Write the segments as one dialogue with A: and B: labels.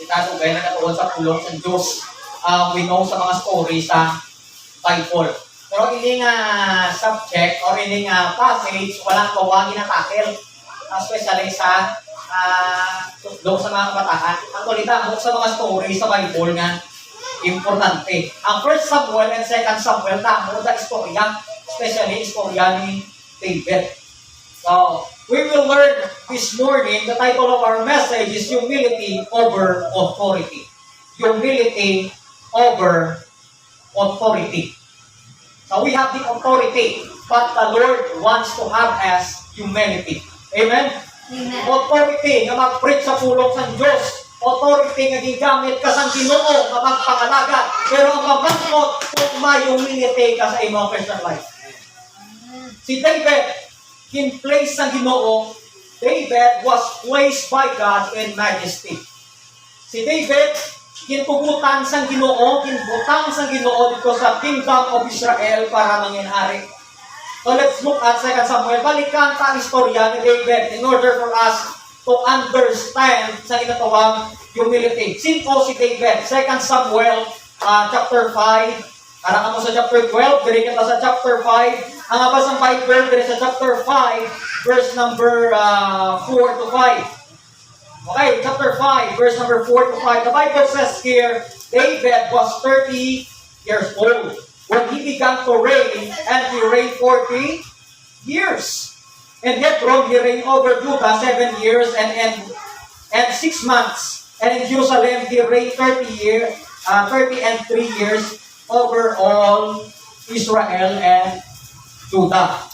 A: itanugay na natuon sa pulong sa Diyos. We know sa mga story sa Bible. Pero ini nga subject or ini nga passage, walang kawagin na tackle. Especially sa doon sa mga kabataan. Actualita, sa mga story sa Bible nga importante. Ang 1 Samuel and 2 Samuel, tamo sa istorya, especially istorya ni David. So, we will learn this morning, the title of our message is Humility over Authority. Humility over authority. So, we have the authority, but the Lord wants to have us humility. Amen?
B: Amen.
A: Authority nga mag-preach sa pulong sa Diyos. Authority nga gigamit ka sa Ginoo nga magpangalaga. Pero ang mabangkot kung may humility ka sa imong Christian life. Si David, in place ng Ginoo, David was placed by God in majesty. Si David, gintugutan sa Ginoo, ginbutang sa Ginoo dito sa Kingdom of Israel para manginhari. So let's look at 2 Samuel. Balikan ta ang istorya ni David in order for us to understand sa ginatawang humility. Sino si David? 2 Samuel chapter 5. Para mo sa chapter 12, diri kita sa chapter 5. Ang abasang Bible diri sa chapter 5, verse number 4 to 5. Okay, chapter 5, verse number 4 to 5. The Bible says here, David was 30 years old when he began to reign, and he reigned 40 years. In Hebron, he reigned over Judah 7 years and 6 months. And in Jerusalem, he reigned 30 and 3 years over all Israel and Judah.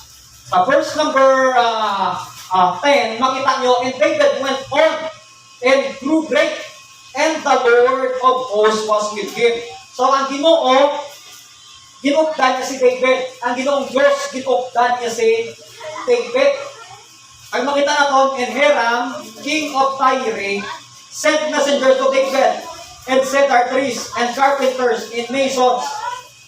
A: Sa verse number 10, makita nyo, and David went on and grew great, and the Lord of hosts was with him. So, ang Ginoo, ginukdan niya si David. Ang Ginoong Diyos, ginukdan niya si David. Ang makita natin, and Hiram, king of Tyre, sent messengers to David, and set artists and carpenters in masons,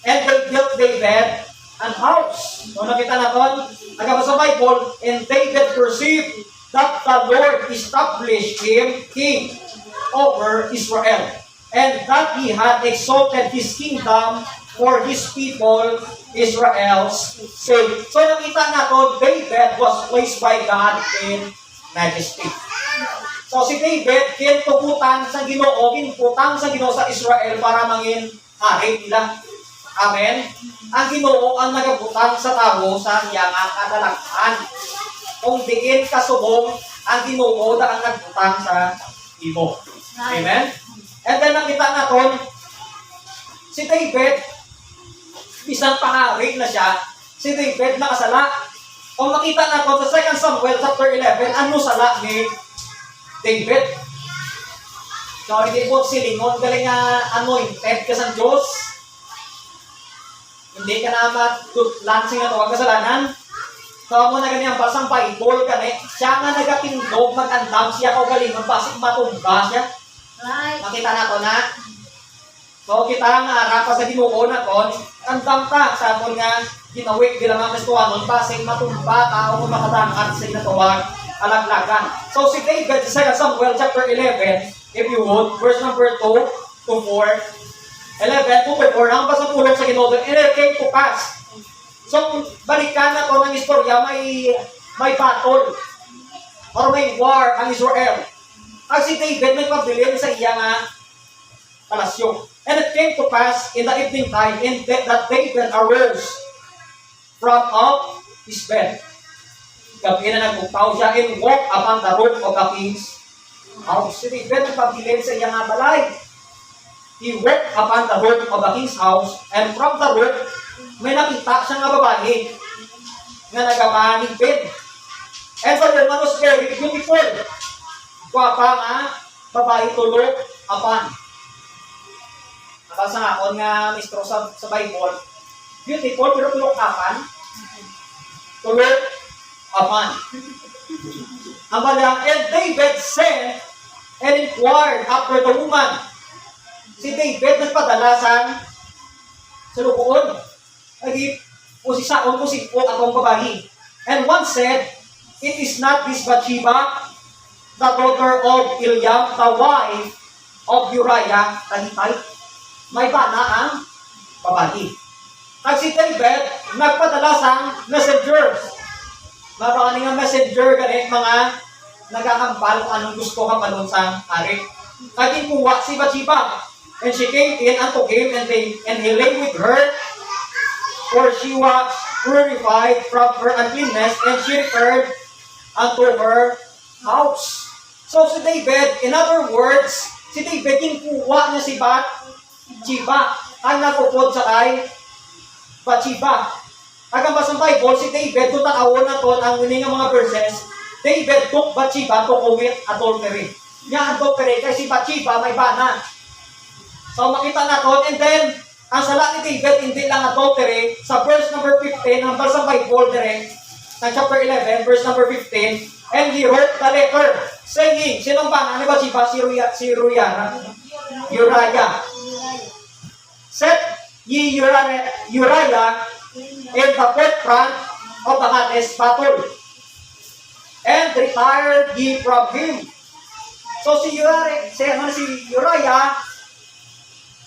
A: and they built David an house. So nakita natin, nagkabasa sa Bible, and David perceived that the Lord established him king over Israel, and that he had exalted his kingdom for his people, Israel's sake. So nakita natin, David was placed by God in majesty. So si David, kintugutan sa Ginoo, kinputang sa Ginoo sa Israel para mangin hari nila. Amen? Ang Ginoo ang nagabutang sa tao sa iyang kadalaghan. Kung diin kasubong, ang Ginoo na ang nagbutang sa imo. Amen? And then nakita natin, si David, isang pahari na siya, si David nakasala. Kung makita natin sa 2 Samuel chapter 11, ano sala ni David? So, hindi po silingon, galing nga anointed ka sa Diyos. Hindi ka na lansing na ito, huwag kasalanan. So, mo na ganyan, basang Bible ka na, siya nga nagatindog, mag-andam siya, o galing, basig matumba siya.
B: Right.
A: Makita natin na. So, kita nga rapa sa Ginoo na kon, andam ta sa kon nga ginawik bilang mga Kristohanon basing matumba tao kung makatangat sa ginatawag alaglagan. So, si David sa 2 Samuel chapter 11, if you would, verse number 2 to 4, 11 to 4, ang basa pulong sa Ginoo, and it came to pass. So, balikan na to ng istorya, may battle or may war ang Israel. Ang si David may pabilin sa iya nga palasyo. And it came to pass in the evening time that David arose from out his bed. Gabi na nagbukaw siya and walked upon the roof of the king's house. Si David nagpabilin sa iyang balay. He walked upon the roof of the king's house, and from the roof, may nakita siya nga babae nga nagapanigpid. And the woman was very beautiful. Gwapa nga, babae tulog upon. Nakasa nga ako nga mistro sa Bible, beautiful pero tulog upon. Tulog upon. Ang balang, and David sent and inquired after the woman. Si David nagpadala sa lukuon. Nagip, o si Saon ko si po atong babae. And one said, it is not this Bathsheba, the daughter of Eliam, the wife of Uriah the Hittite. May bana ang babae. At si David, nagpadala sang messenger. Mabaka nga messenger ganit mga nagkakambal kung anong gusto ka palun sa ari. Kaging kuha si Bathsheba. And she came in unto him, and he lay with her, for she was purified from her uncleanness, and she returned unto her house. So si David, in other words, si David, kinukuha niya si Bathsheba, ang nakupod sa kay Bathsheba. Agang basang Bible, si David, kung takawon na to, ang uning mga verses, David took Bathsheba to commit adultery. Niya adultery, kasi si Bathsheba may bana. So makita na to, and then, ang sala ni David, hindi lang adultery, sa verse number 15, ang basang Bible direct, sa chapter 11, verse number 15, and he wrote the letter, saying, sinong bana ni Bathsheba? Si Uriah. Set ye Uriah in the forefront of the hottest battle, and retired ye from him. So si Uriah,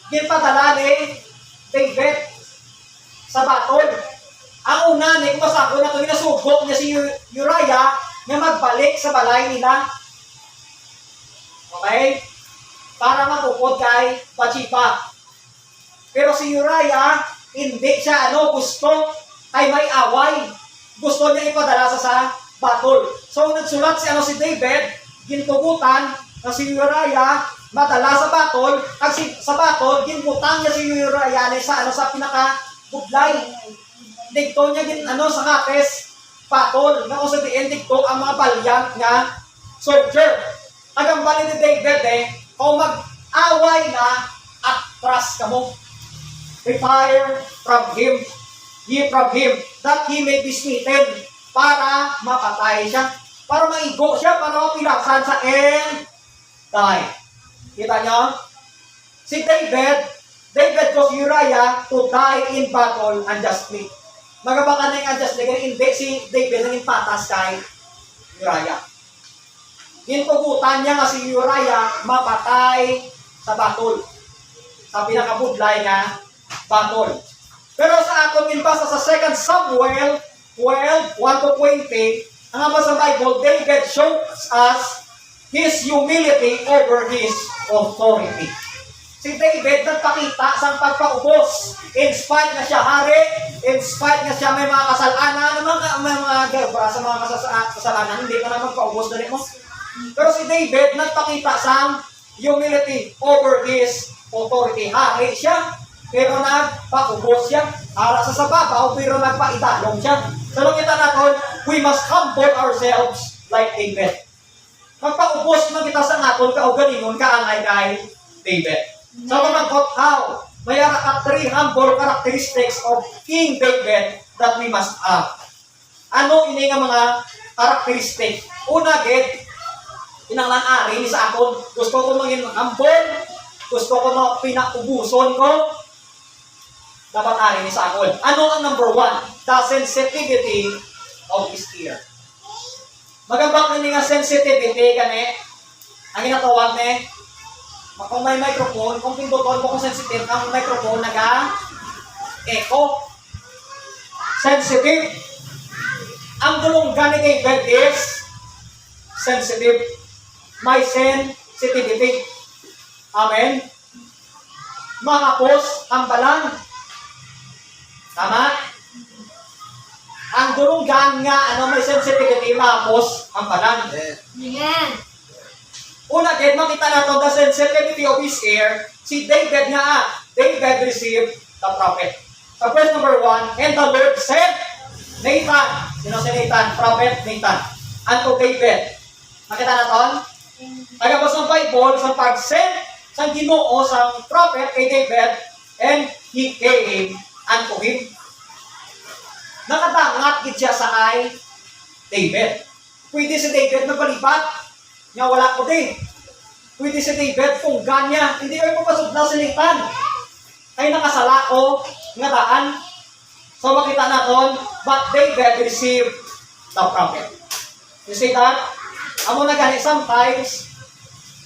A: ginpadala ni David sa battle. Ang una, kung masako na ito, ginasugok niya si Uriah na magbalik sa balay nila. Okay? Para mapupod kay Bathsheba. Pero si Uriah, hindi siya gusto ay may away. Gusto niya ipadala sa battle. So nagsulat si David, gintugutan na si Uriah madala sa battle, at sa battle, ginbutang niya si Uriah sa pinaka-budlay. Digto niya sa kates, battle, na kung sa diin, digto ang mga balyang nga soldier. Agang bali ni David kung mag-away na, atras ka mo. Retire from him, that he may be smitten, para mapatay siya, para maigo siya, para mapilasan sa end time. Kita niyo? Si David caused Uriah to die in battle unjustly. Magabaka na yung unjustly, hindi si David naging patas kay Uriah. Gintugutan niya nga si Uriah mapatay sa battle, sa pinakabudlay nga battle. Pero sa aton inbasa sa 2 Samuel 12, 1-20, ang sa Bible, David shows us his humility over his authority. Si David nagpakita sa pagpaubos. In spite na siya hari, in spite na siya may mga kasalanan, may mga gebra sa mga kasalanan, hindi ka na magpaubos na rin mo. Pero si David nagpakita sa humility over his authority. Hari siya, pero nagpaubos siya. Ara sa sababaw, pero nagpaidalong siya. So kita natin, we must humble ourselves like David. Magpaubos man kita sa naton kaugalingon kaangay kay David. So kumangkot how? May ka 3 humble characteristics of King David that we must have. Ano ini nga mga characteristic? Una gid, kinanglan ari ni sa akon, gusto ko maging humble, gusto ko pinaubuson ko, dapat ari ni sa akon. Ano ang number 1? The sensitivity of his ear. Magambang ini nga sensitivity gani, ang ginatawag ni, kung may microphone, kung pinduton ko kung sensitive, ang microphone nag-echo. Sensitive. Ang dulonggan ni David is sensitive. May sensitivity. Amen? Makapos ang balang. Tama? Ang dulonggan nga, may sensitivity, makapos ang balang.
B: Amen.
A: Una din, makita natin the sensitivity of his ear, si David nga, David received the prophet. So verse number 1, and the Lord said, Nathan, sino si Nathan? Prophet Nathan. Unto David. Makita natin? Tagabas ng Bible, sa pag-send sa Ginoo sa prophet kay David, and he came unto him. Nakadangat gid siya sa kay David. Pwede si David nagpalipat, nga wala ko din. Pwede si David, punggan niya. Hindi ko papasok na si Nathan. Ay nakasala ko, nga daan. So makita natin, but David received the prophet. You see that? Amo na gani sometimes,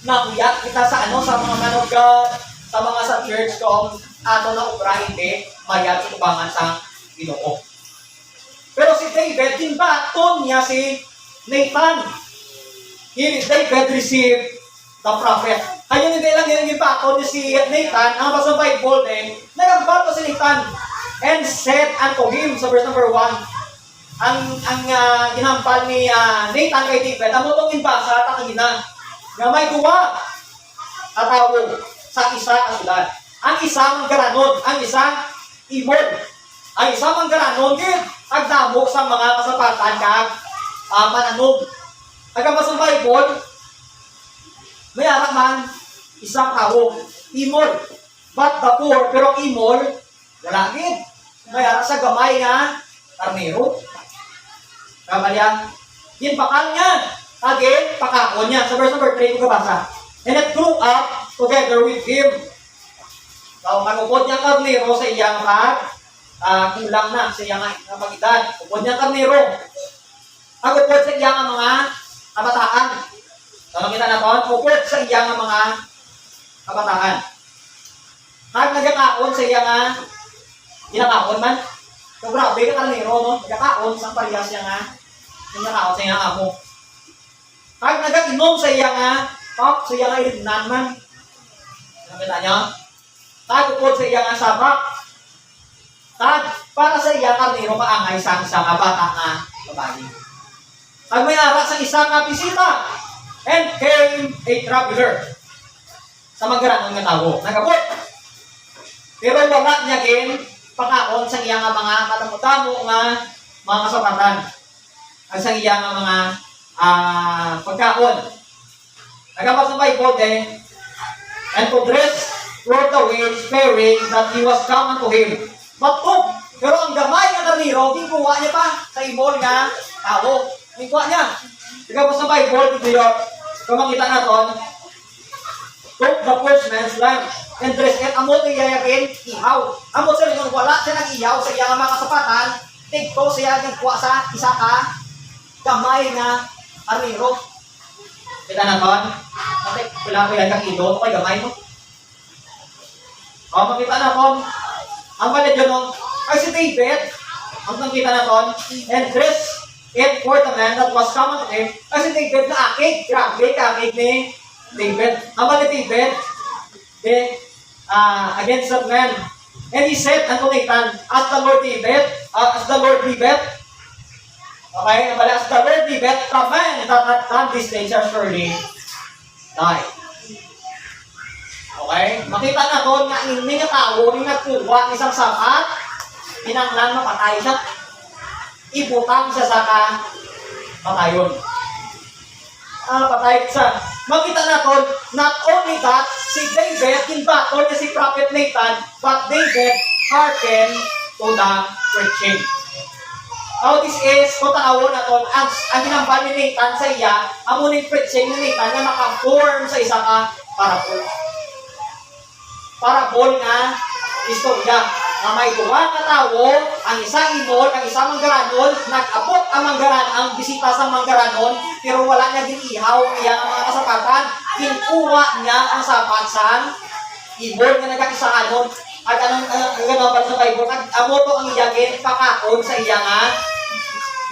A: nakuyat kita sa sa mga man of God, sa mga sa church kung ato na obra hindi mayat sa tubangan sa Ginoo. Pero si David, tinbaton niya si Nathan. David received the prophet. Ayun hindi lang yung baton niya si Nathan, ang basa Bible din, nagbato si Nathan and said unto him, sa verse number 1, ang ginampal ni Nathan kay David, ang mutong inbasa, takagina, nga may duwa katawo sa isa kasulad. Ang isang garanon, ang isang imod. Ang isang manggaranon, agdamok sa mga kasapatan kag mananog. Agama sa Bible, may arak man, isang tao, imol. But the poor, pero imol, wala gid. May arak sa gamay nga, karnero. Kamalya, bakal niya, again, pakakon niya. Sa verse number 3, magabasa. And it grew up together with him. So, manupod niya karnero sa iyang kulang na sa iyang pag-edad. Upod niya karnero. Agupod sa iyang mga kabataan. So, makita na to, upod sa iyang mga kabataan. Kag nagkakaon sa iyang ginakaon man. So, grabe ka karnero, no? Nagkakaon sa parehas niya nagkakaon sa iyang amo. Kag nagkainom sa iyang pop, sa iyang ilignan man. Nakita niyo? Kag upod sa iyang sabak. Kag para sa iyang karnero kaangay sang isa nga bata nga babae. Kag may ara sa isa nga bisita and came a traveler sa magaranon nga tawo. Nagabot. Pero wala niya gin pakaon sa iyang mga katamutamo nga mga kasapatan. Ang sa iyang mga pagkaon. Nagabot sa Bible din, and to dress wrote away sparing that he was come unto him. Batok, pero ang gamay nga karnero, gikuha niya pa sa imol nga tao. Gikuha niya. Nagabot sa Bible, dito yun, kung makita natin, took the first man's lamp and dressed it, amot iyayakin, ihaw. Amot sa rin, wala siya nag-ihaw sa iyang mga kasapatan, tigto siya nagkuha sa isa ka gamay nga karnero. Kita natin, bakit wala ko yan kang ido, ito kay gamay mo. O, makita natin, ang palit yun, ay si David, ang nakita natin, and dressed it for the man that was common to him, ay si David na akig, grabe, kakig ni David. Ang palit David, against that man. And he said unto Nathan, as the Lord liveth, okay, as the Lord liveth, the man that hath done this thing shall surely die. Okay? Makita na doon nga hindi nga tao, hindi nagkuha ng isang sapat, pinanglan mapatay siya, ibutang siya sa patayon. Patay siya. Makita na doon, not only that, si David, kinbaton niya si Prophet Nathan, but David hearkened to the preaching. Now this is, kung tanawo na doon, ang hinambal ni Nathan sa iya, ang muning preaching ni Nathan na naka-form sa isa parable. Parable nga istorya nga may duwa nga tawo, ang isang imol, ang isang manggaranon, nag-abot ang ang bisita sa manggaranon, pero wala niya ginihaw niya ang mga kasapatan, kinuha niya ang sapat sa imol nga nag-isaanon, at anong gano'n ba sa Bible, nag-abot ang iyagin, pakaon sa iya nga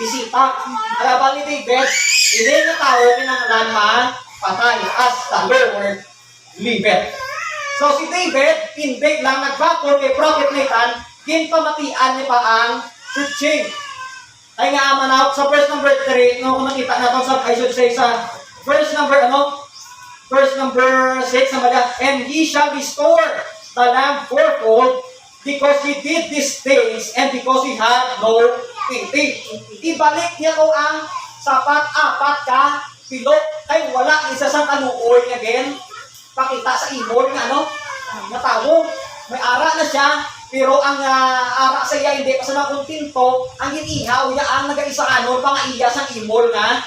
A: bisita. Alabang ni David, hindi na tao pinangalan patay as the Lord liveth. So si David, hindi lang nagbakol kay Prophet Nathan, ginpamatian niya pa ang preaching. Ay nga manaw sa verse number 3, no, kung nakita natin sa, I should say sa verse number, verse number 6, and he shall restore the lamb fourfold, because he did these things, and because he had no pity. Ibalik niya ko ang sapat, apat ka, pilot, ay wala isa sa kanuoy niya again, pakita sa imol nga natawog. May ara na siya, pero ang ara sa iya hindi pa sa nakuntinto, ang inihaw niya ang nag-isaanon pangaiya sa imol nga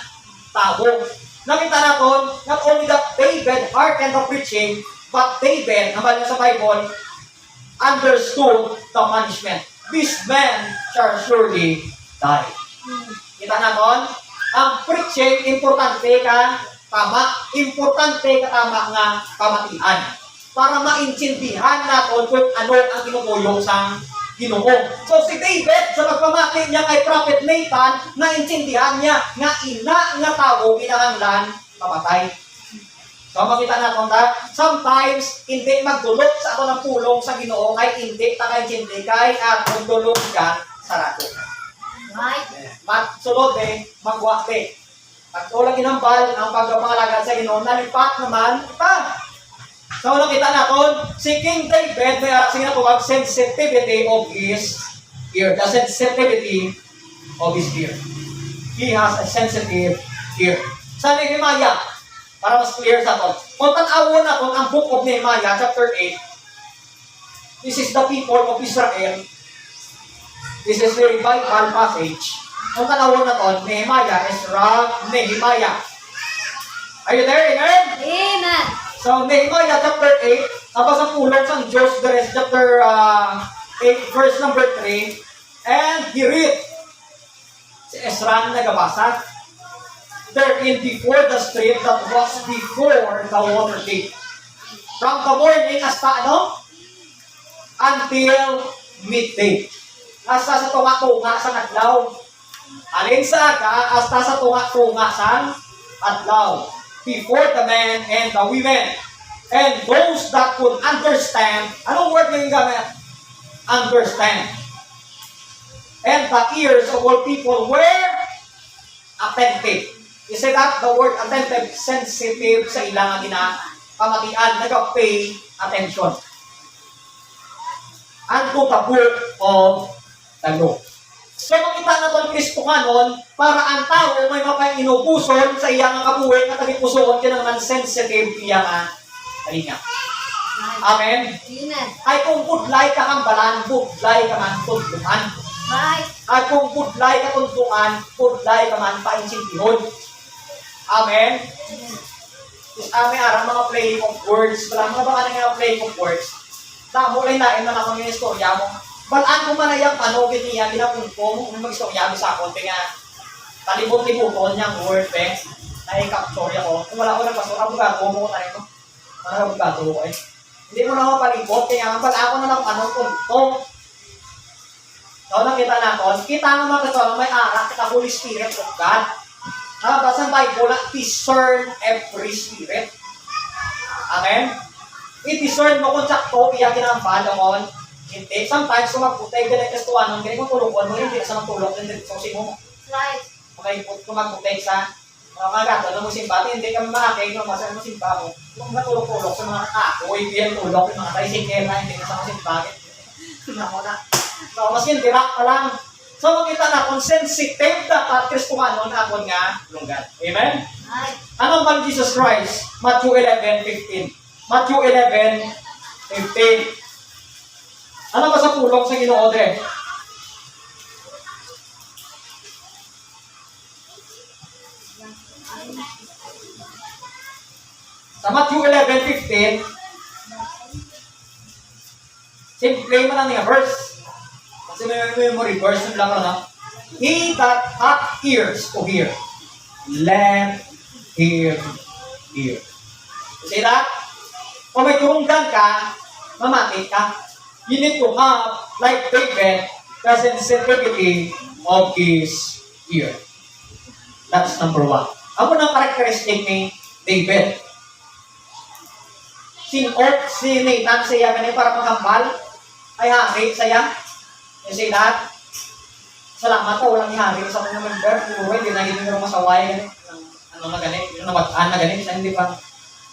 A: tawog. Nakita natin, not only that David hearkened the preaching, but David, naman sa Bible, understood the punishment. This man shall surely die. Kita natin, ang preaching, importante ka Tama, importante katama nga pamatian. Para maintindihan natin kung ano ang tinutuyong sa Ginoo. So si David, sa pagpamati niya kay Prophet Nathan, naintindihan niya nga ina nga tao kinahanglan mamatay. So makita natin ta, sometimes hindi magdulog sa ako ng pulong sa Ginoo kay hindi ta kaintindi kay atong dulog ka sa rato.
B: Right.
A: Sulod magwa pagtulang ginambal ang pagpapangalaga sa Ginoo, nalipat naman ita. So nakita natin, si King David may arasin na tuwag sensitivity of his ear. The sensitivity of his ear. He has a sensitive ear. Sa Nehemiah, para mas clear sa atin. Kung tan-awon natin ang book of Nehemiah, chapter 8, this is the people of Israel. This is the revival passage. Kung tan-awon natin, Nehemiah, Ezra, Nehemiah. Are you there? Amen?
B: Amen.
A: So, Nehemiah chapter 8, ang sa pulong sa Diyos, the rest, chapter 8, verse number 3, and he read, si Ezra na nagabasa, therein before the street that was before the water gate. From the morning hasta until midday. Hasta sa tunga-tunga sa adlaw. Alin sa aga, hasta sa tunga-tunga sa adlaw. Before the men and the women. And those that could understand, anong word na yung gamit? Understand. And the ears of all people were attentive. You say that the word attentive, sensitive sa ilang pamatian, nag-pay attention. Unto the book of the law. So makita na itong Kristo kanon, para ang tao may mapainupuson sa iyang kabuhay na tagipusoon kinang sensitive iyang talinga. Amen?
B: Amen.
A: Ay kung budlay ka kang balan, budlay ka man tuntungan.
B: Right.
A: At kung budlay ka tuntungan, budlay ka man painsintihon. Amen? Amen, arang mga play of words. Wala mga baka nga play of words. Tamo lang nain na akong yung istorya mo. Balaan ko man na yung panogin niya, ginapun ko, kung mag-istorya sa akon, kaya talibot-libuton niyang word, na-i-capture ako. Kung wala ko ng pastor, abogado mo ko tayo, no? Ano abogado ko eh. Hindi mo na mapalibot, kaya balaan ko na lang anong punto. So, nakita natin, kita naman ito, may arak, kita Holy Spirit of God. Basta ang Bible, discern every spirit. Amen? I-discern mo kung sakto, iyakin ang balon. Hindi. Sometimes, kung magputay, ganit kastuanon, ganit kung tulungan mo, hindi na sa magtulog, hindi sa mo.
B: Right.
A: Kung magputay sa mga gato, na mo simbati, hindi kami makakay, no, masaya mo simba mo. Kung natulog-tulog sa mga kakoy, biyan tulog, yung mga tricycle na, hindi na sa mga simbati. Namo na. So, mas yung direct pa lang. So, makita na kung sensitive dapat Kristuhanon ako nga lunggat. Amen?
B: Right.
A: Anong bang Jesus Christ? Matthew 11:15. Matthew 11:15. Ano ba sa pulong sa Ginoo din? Sa Matthew 11:15, simple mo lang yung verse. Kasi may reverse yung lang na. He that hath ears to hear, let him hear. See that? Kung may turunggan ka, mamati ka. You need to have, like David, the sensitivity of his ear. That's number one. Ano ng characteristic ni David? Si Nathan siya ganyan para maghambal, ay hari saya. You see that? Salamat po, walang ihari sa mga member. Puro, hindi na hindi nyo masaway. Ano na ganit, yung nabataan na ganit, isa hindi pa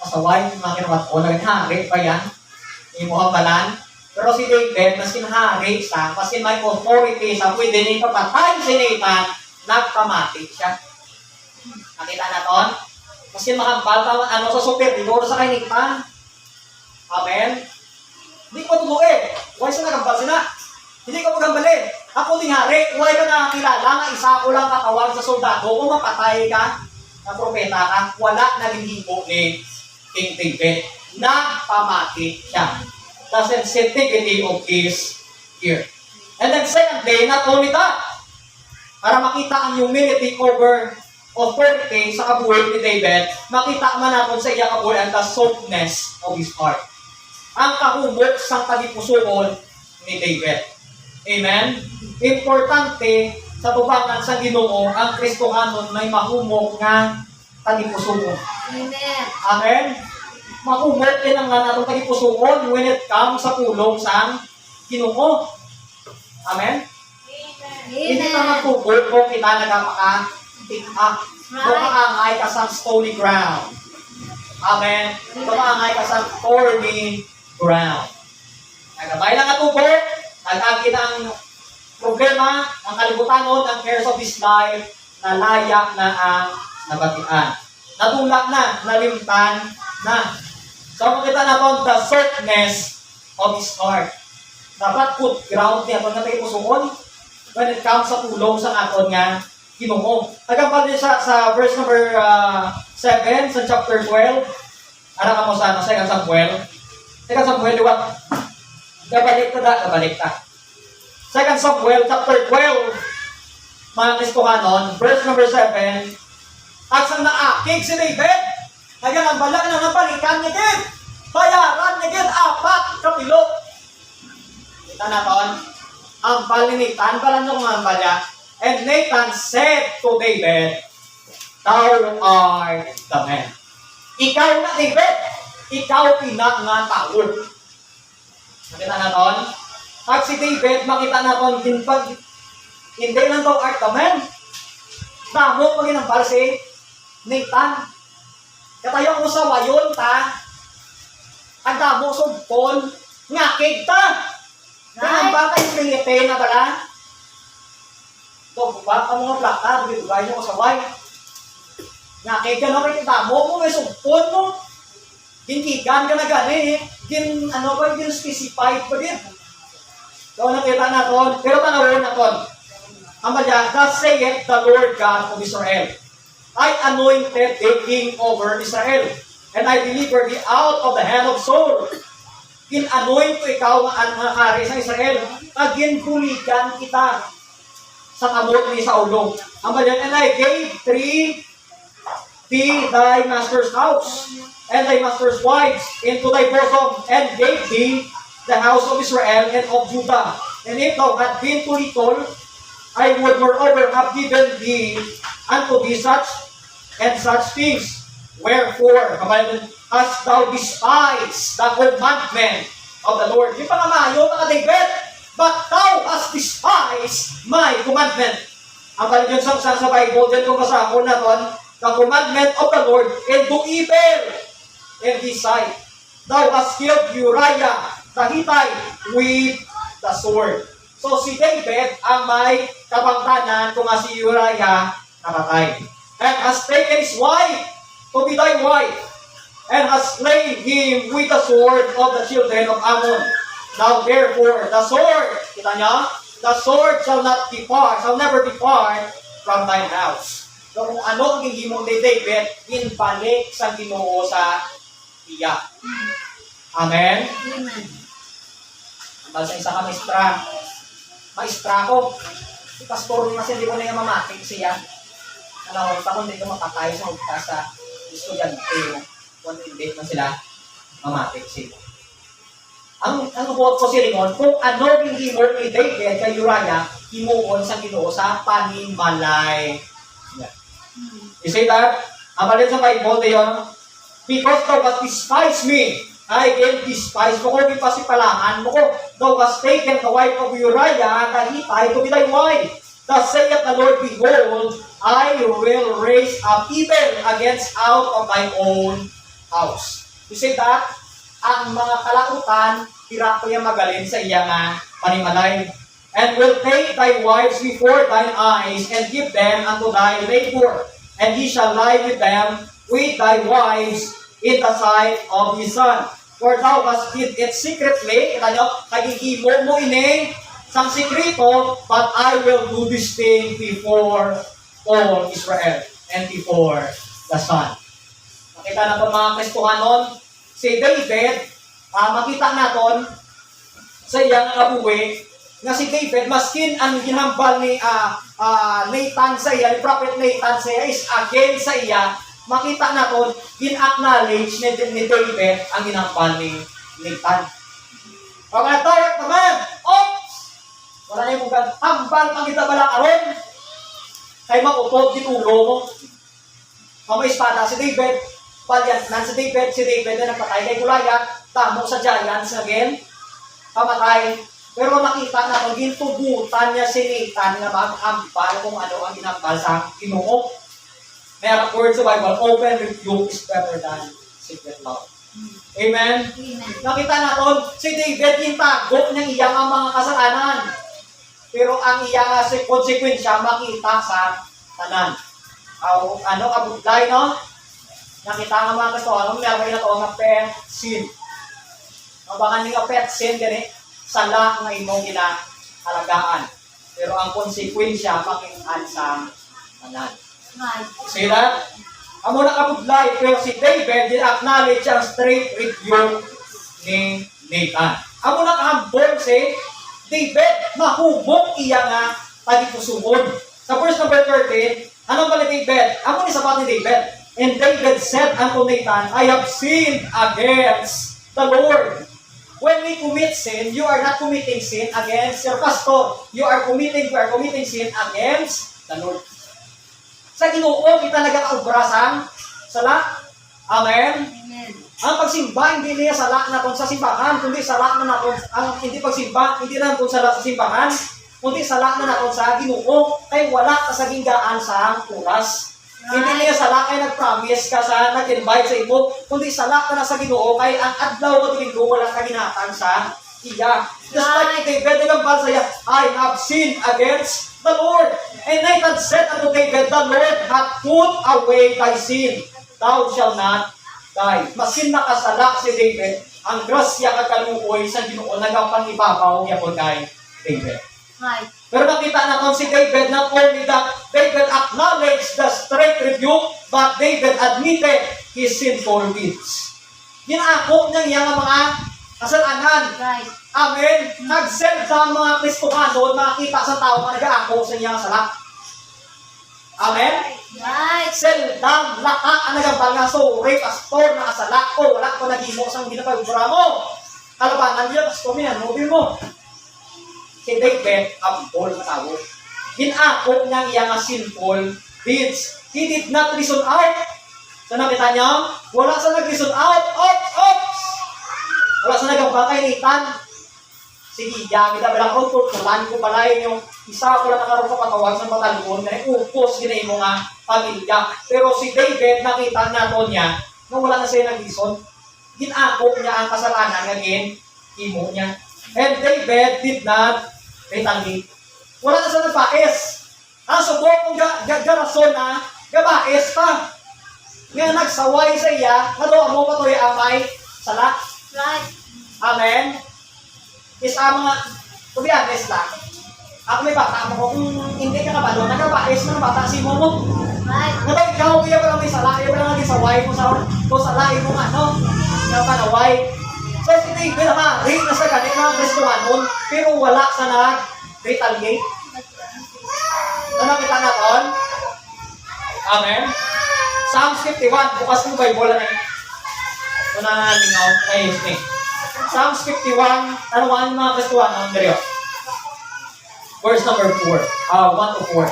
A: masaway, yung mga kinabat ko na ganit, hari pa yan. Yung mga balan. Pero si David, mas kinahari siya, mas may authority siya, pwede niya papatay si Nathan, nagpamati siya. Nakita na to? Mas kinahambal pa, sa superior sa kay Nathan. Amen? Hindi ko tuluin. Huwag siya nagambal sila. Hindi ko magambali. Ako ding hari, huwag ka nakakilala nga isa ko lang kakawag sa soldado. Kung mapatay ka, na propeta ka, wala naging hipo ni King David. Nagpamati siya. The sensitivity of his ear. And then secondly, not only that, para makita ang humility over authority sa kabuhay ni David, makita man natin sa iyang kabuhay ang the softness of his heart. Ang kahumok sang tagipusoon ni David. Amen? Importante sa tubangan sa Ginoo ang Kristohanon may mahumok nga tagipusoon.
B: Amen.
A: Amen? Mahumok din ang nga natong tagipusoon when it comes sa pulong sang Ginoo. Amen? Hindi ka magtubog kung kita nagpaka-pick up. Dumaangay ka sa stony ground. Amen? Dumaangay ka sa thorny ground. Nagabay lang at tubog, nag-agi ang problema, ang kalibutanon, ang cares of this life, nalaya na ang nabatian. Natulak na, nalimtan na. So, makita na po the softness of his heart. Dapat put ground niya, pag natay pusuon, when it comes sa tulong sa aton nga Ginoo. Tagampal din sa verse number 7 sa chapter 12. Ano ka mo sa 2 Samuel? 2 Samuel, liwat. Gabalik ta. 2 Samuel chapter 12. Mga Kristohanon, verse number 7. Agsang naakig si David. Kaya ang balak na nabalikan niya din. Bayaran niya din 4 kapilo. Kita naton. Ang balinitan, balang nung mga balya. And Nathan said to David, Thou art the man. Ikaw na, David. Ikaw nga tao. Nakita naton? Pag si David, makita naton din pag hindi lang thou art the man. Damo pag ginambal si Nathan. Katayo ko sa wayon ta. Ang damo sugpon. Ngakig ta. Kaya ba kayo pilipin na bala? Ito, ba ka mga plaka, bigay nyo ko sa way. Ngakig ka na kayo damo mo, may sugpon mo. Ginkigan ka na gani eh. Gin specified pa din. So, nakita na to. Pero tanawin na to. Ang balya, thus saith the Lord God of Israel. I anointed a king over Israel, and I delivered thee out of the hand of Saul. Kin-anoint ko ikaw ang hari sa Israel. Ginbuligan kita sa kamot ni Saulo. Ang balya, and I gave thee thy master's house, and thy master's wives into thy bosom, and gave thee the house of Israel and of Judah. And if thou had been too little, I would moreover have given thee unto thee such and such things. Wherefore, hast thou despised the commandment of the Lord. Di pa nga mayo, mga David, but thou hast despised my commandment. Ang kaligyan sa Bible, dyan kung kasakon na ton, the commandment of the Lord, and do evil in his sight. Thou hast killed Uriah the Hittite with the sword. So si David ang may kabangtanan kung nga si Uriah nakatay. And has taken his wife to be thy wife, and has slain him with the sword of the children of Ammon. Now therefore, the sword, kita niya, the sword shall never depart from thine house. So kung ano ang hihimong ni David, inbalik sa Ginoo sa iya. Amen?
B: Amen.
A: Ang sa isa ka maestra ko, si pastor kasi hindi ko na yung mamatik siya. Alam ko, hindi ko mapatay sa hugtas sa estudyante, kung hindi man sila mamatik sila. Ang buot ko si Ringon, kung ano yung himor ni David kay Uriah, himuon sa Ginoo sa panimalay. Yeah. You see that? Ang balit sa Bible, yun, because thou hast despised me, I again despise mo ko, ipasipalangan mo ko, thou hast taken the wife of Uriah, the Hittite, to be thy wife. Thus saith the Lord, behold, I will raise up evil against out of thy own house. You see that? Ang mga kalautan, tira ko yung magalin sa iya nga panimalay. And will take thy wives before thine eyes, and give them unto thy labor. And he shall lie with them, with thy wives, in the sight of his son. For thou hast did it secretly, kita nyo, kagigimo mo ini, sang sikrito, but I will do this thing before all Israel and before the sun. Makita na po mga Kristohanon, si David, makita naton sa iyang kabuhi, nga si David, maskin ang ginhambal ni Nathan sa iya, ni Prophet Nathan sa iya is against sa iya, makita naton gin-acknowledge ni David ang ginhambal ni Nathan. Pag natawag naman, oops! Wala na yung mga hambal pang kita bala karon. Kay makutod din ulo mo. Mamay espada si David, palyantnan si David na nagpatay kay Goliath, tamo sa giants again, pamatay. Pero nakita na kung gintubutan niya si Nathan na mag-ambal kung ano ang ginambal sa Ginoo. May word sa Bible, open rebuke is better than secret love. Amen?
B: Amen.
A: Nakita natin, si David gintago niyang iyang ang mga kasalanan. Pero ang iyang konsekwensya makita sa tanan. Ano, kabudlay, no? Nakita nga mga kasalanan, meron na ito nga pet sin. Mabangan nga pet sin, ganit, sala nga imong kinahalagaan. Pero ang konsekwensya makitaan sa tanan.
B: Right.
A: See that? Amo na kabudlay, pero si David acknowledge ang straight rebuke ni Nathan. Amo na kahambol si David, mahubog iya nga pagipusugod. Sa verse number 13, anong pala David? Amo ni sapat ni David. And David said unto Nathan, I have sinned against the Lord. When we commit sin, you are not committing sin against your pastor. We are committing sin against the Lord. Sa Ginoo kita nagakaubra sang sala. Amen.
B: Amen.
A: Ang pagsimba hindi niya sala naton sa simbahan, kundi sala na naton ang hindi pagsimba hindi na naton sala sa simbahan, kundi sala na naton sa Ginoo kay wala ka sa ginggaan sa oras. Hindi niya sala kay nag-promise ka sa nag-invite sa imo, kundi sala ka na sa Ginoo kay ang adlaw o linggo wala ka ginatan sa iya. Just like David nagambal sa iya, I have sinned against the Lord. And Nathan said unto David, the Lord hath put away thy sin. Thou shalt not die. Masin nakasala si David, ang grasya at kalukoy sa Ginoo nagapangibabaw niya po kay David.
B: Right.
A: Pero nakita natin si David, not only that, David acknowledged the straight rebuke, but David admitted his sinful deeds. Ginako niya iyang mga kasalanan.
B: Right.
A: Amen. Nag-send sa mga Kristohano, makita sa tao na nag-aako sa iyang sala. Amen.
B: Right.
A: Seldang laka ang nagambal nga, sorry, pastor, nakasala ko, wala ko nagimo sa ginapagura mo. Kalabangan niya, pastor, minanubin mo. Si David, abol na tao. Ginako niyang iyang sinful deeds. He did not reason out. So nakita niya, wala sa nag-reason out. Oops! Wala sa nagambal kay Nathan. Sige, yami na balang tutulan ko balay yung isa ko lang nakaroon sa patawag sa matalbon na upos ginay mo nga pamilya. Pero si David, nakita nato niya na wala na siya nag-reason. Ginako niya ang kasalanan nga imo niya. And David did not retaliate. Wala na siya nagpais. Ang subok kong garason na gabais pa. Nga nagsaway sa iya, nalo mo patuloy amay sala.
B: Right.
A: Amen. Is mga, to be honest lang, ako may bata mo ko, kung hindi ka kabalo, nagabais na ng bata si mo mo.
B: Right.
A: Ngayon, ikaw, iya pa lang may sala, iya pa lang naging saway mo sa salay mo nga, no? Nga panaway. So, hindi ko na rin na sa ganit mga Kristohanon, pero wala sa nag-retaliate. Ano kita natin? Amen. Psalms 51, bukas ng Bible na ito na lingaw kay Snake. Psalms 51, ano ang mga Kristohanon dito? Verse number 4, 1 to 4.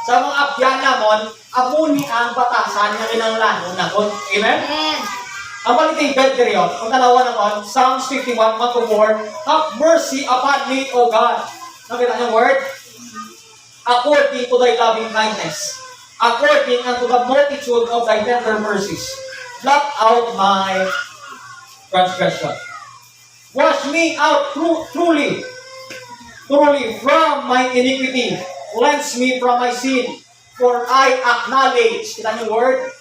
A: Sa mga abyan namon, amuni ang batasan ng kinanglanon naton. Amen?
B: Amen.
A: Ang palitibet dito, ang dalawa naman, Psalms 51, 1 to 4, have mercy upon me, O God. Nakita niyo word? According to thy loving kindness, according unto the multitude of thy tender mercies, blot out my transgression. Wash me out truly from my iniquity. Cleanse me from my sin. For I acknowledge, kita niyo word?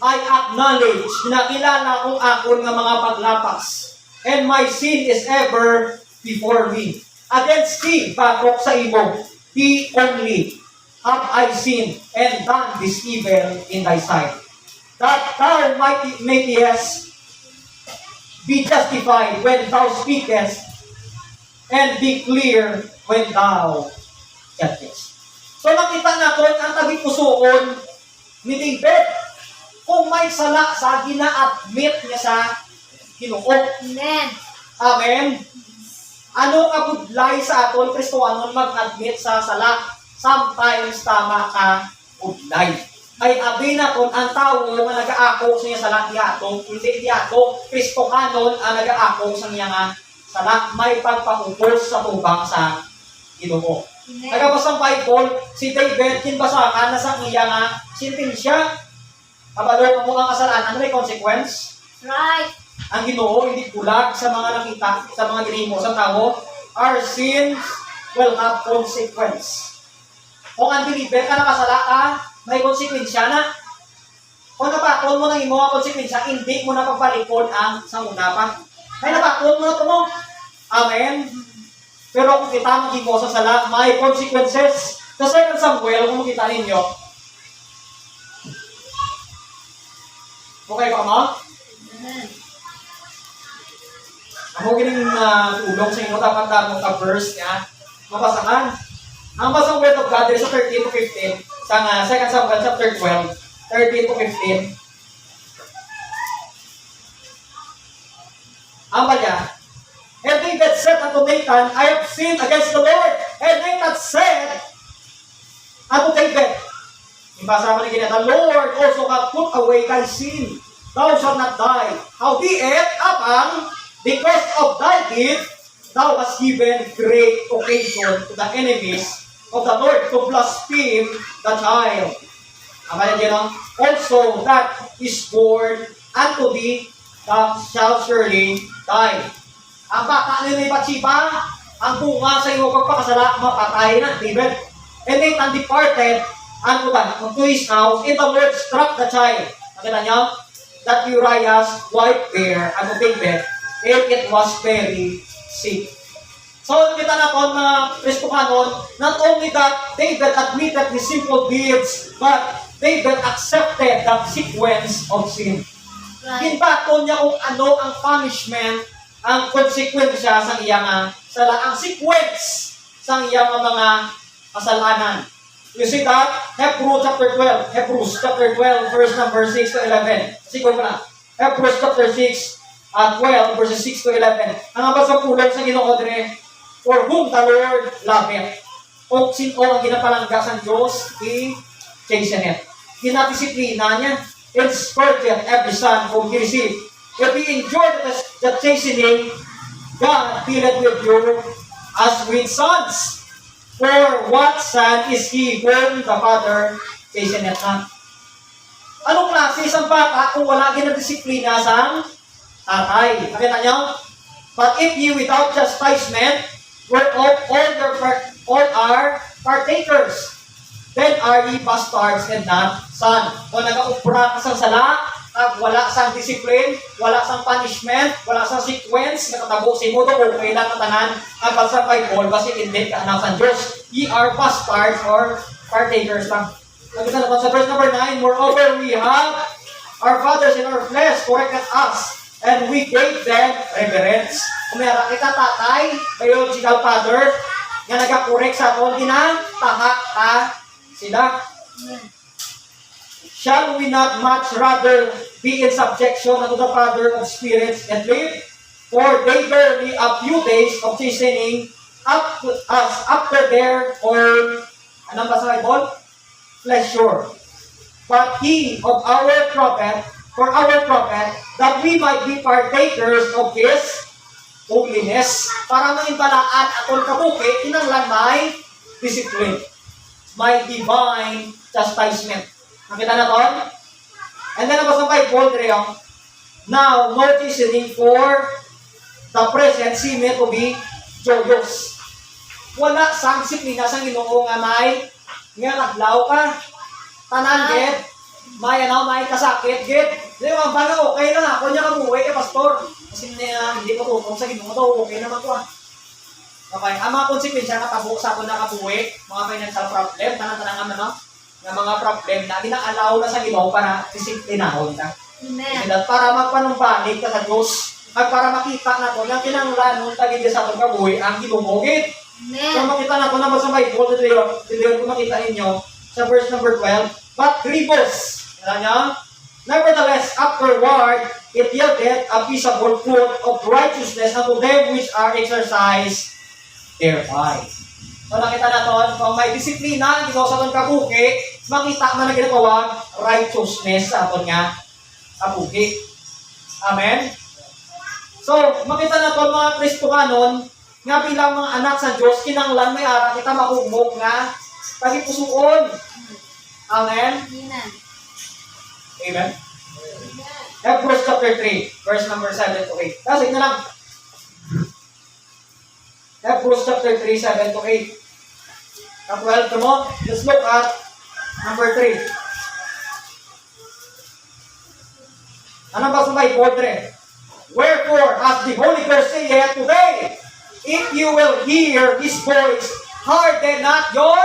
A: I acknowledge, nakilala kong akon nga mga paglapas. And my sin is ever before me. Against thee, batok sa imo, thee only have I sinned and done this evil in thy sight. That thou mayest be justified when thou speakest, and be clear when thou judgest. So nakita natin ang tabi-pusoon ni David. Kung may sala sa gina-admit niya sa Ginoo.
B: Amen.
A: Amen. Ano ka budlay sa aton Kristohanon mag-admit sa sala? Sometimes tama ka budlay. Ay abi na kung ang tao nga nag-aako sa niya sala diato, hindi diato, Kristohanon ang nag-aako sa niya nga sala, may pagpahupos sa tubang sa Ginoo.
B: Amen.
A: Nagabasa ang Bible, si David, kinbasahan na sa iya nga sintensya. Kabalo mo ang kasalanan, may consequence.
B: Right.
A: Ang Ginoo hindi bulag sa mga nakita, sa mga ginimo sa tao. Our sins will have consequence. Kung ang believer ka nakasala ka, may konsekwensya na. Kung napakon mo ng imo ang konsekwensya, hindi mo na pagpalikod ang sa una pa. May napakon mo na ito mo. Amen. Pero kung kita mag-imo sa sala, may consequences. Sa 2 Samuel, kung makita ninyo, okay ba mo?
B: Amen.
A: Ako gining tulong sa inyo, dapat mo ka-verse niya, mabasahan. Ang basang word of God, sa 13 to 15, sa 2 Samuel chapter 12, 13 to 15. Ang balya, and David said unto Nathan, I have sinned against the Lord. And Nathan said unto David, ibasa mo ni the Lord also hath put away thy sin. Thou shalt not die. Howbeit, upon, because of thy deed, thou hast given great occasion to the enemies of the Lord to blaspheme the child. Amen, also that is born unto thee, thou shalt surely die. Ang bata ni Bathsheba, ang bunga sa iyong pagpakasala, mapatay na, David. And Nathan departed unto his house, and the Lord struck the child. Nakita niyo? That Uriah's wife bare unto David, and it was very sick. So, kita na po mga Kristohanon, not only that David admitted his simple deeds, but David accepted the sequence of sin.
B: Right.
A: Hinbato niya kung ano ang punishment, ang konsekwensya sa iyang sala, ang sequence sa iyang mga kasalanan. You see that? Hebrews chapter 12, verse number 6 to 11. Siguro na. Hebrews chapter 6, 12, verses 6 to 11. Ang abas sa pulang sa Ginoo dire, for whom the Lord loveth. O sino ang ginapalangga sa Diyos, i-chasteneth. Ginadisiplina niya, and spurted every son whom he received. If we enjoy the chastening, God dealeth with you as with sons. For what son is he whom the Father chasteneth not? Anong klase isang bata kung wala ginadisiplina sa tatay? Nakita niyo? But if ye without chastisement, whereof all are partakers, then are ye bastards and not son. Kung nag-upra ka sa sala, wala sang discipline, wala sang punishment, wala sang sequence, nakatabusin mo ito, okay lang katanan, ang balsa kay Paul, kasi hindi ka anak sa Diyos. Ye are bastards or partakers lang. Nakita naman sa verse number 9, moreover, we have our fathers in our flesh corrected us, and we gave them reverence. Kung meron kita tatay, biological father, nga nag-correct sa aton, taha ka sila. Shall we not much rather be in subjection unto the Father of spirits and live? For they barely a few days of chastening up to us after their or anong ba sa Bible? Pleasure. But he of our prophet, for our prophet, that we might be partakers of his holiness. Para manimbalaan atong kabuki, kinanglan may discipline. May divine chastisement. Nakita na to? And then, nabasa pa Paul Dreong, now, no chastening for the present seemeth to be joyous. Wala sang disiplina sang Ginoo nga may nga naglaw ka. Tanan, get. May kasakit, get. Di ba, baga okay lang ako niya kabuhay pastor. Kasi hindi ko tutong sa Ginoo to, okay naman to Okay, ang mga konsekwensya na tabo sa ako na kabuhay, mga financial problem, tanan-tanan ng mga problem na ginalaw na sa Ginoo para disiplinahon ka.
B: Amen.
A: Para magpanumbalik ka sa Diyos, At para makita na to, yung kinanglan nung tagid sa atong kabuhi, ang ginumugit. So
B: Amen.
A: makita na to naman sa Bible, dito kung makita ninyo, sa verse number 12, but grievous. Yan niya? Nevertheless, afterward, it yielded a peaceable fruit of righteousness unto them which are exercised thereby. So nakita na to, kung may disiplina, ito sa atong kabuhi, makita man na ginatawag righteousness sa atong nga kabuhi. Amen? So, makita na to mga Kristohanon, nga bilang mga anak sa Diyos, kinanglan may ara kita mahumog nga tagipusoon. Amen?
B: Amen.
A: Amen? Hebrews chapter 3, verse number 7 to 8. Kasi na lang. Hebrews chapter 3, 7 to 8. Kapwel to mo, let's look at number 3. Ano ba sa Bible, Dre? Wherefore, as the Holy Ghost saith today, if you will hear His voice, harden not your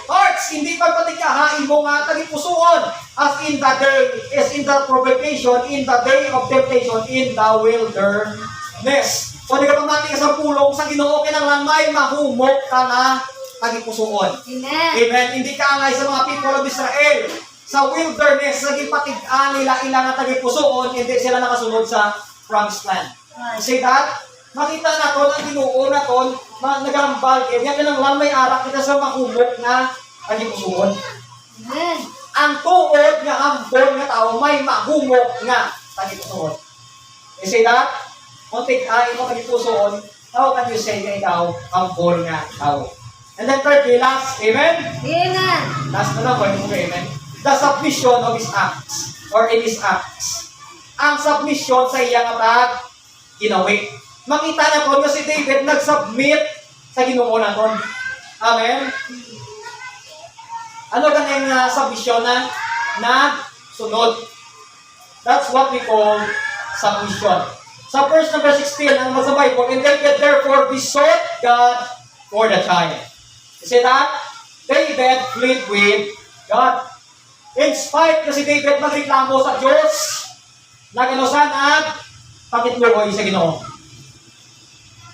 A: hearts. Hindi pagpatikahain mo nga tagipusoon, as in the provocation, in the day of temptation, in the wilderness. So, di ka pamati ka sa pulong, sa Ginoo kinanglan may mahumok ka na tagipusoon.
B: Amen.
A: Amen. Hindi ka angay sa mga people of Israel. Sa wilderness, naging patigaan nila ilang na tagipusoon, hindi sila nakasunod sa promised land. You see that? Makita na to, ang Ginoo na to, nagambal, yan kinang may arak kita sa mahumok na tagipusoon.
B: Amen.
A: Ang tuod nga hambon nga tao, may mahumok nga tagipusoon. You see that? Kung tig-ain mo tagipusoon, how can you say na ikaw hambon nga tao? And then thirdly, last, amen?
B: Amen.
A: Last na lang, pwede mo amen? The submission of His acts, or in His acts. Ang submission sa iyang atag, ginawi. Makita na po na si David nag-submit sa Ginoo naton. Amen? Ano ganyan na submission na? Nagsunod. That's what we call submission. Sa verse number 16, ang sa Bible, and David therefore besought God for the child. You see that? David plead with God. In spite na si David magreklamo sa Diyos, nag-anusan at pakitluhoy sa Ginoo.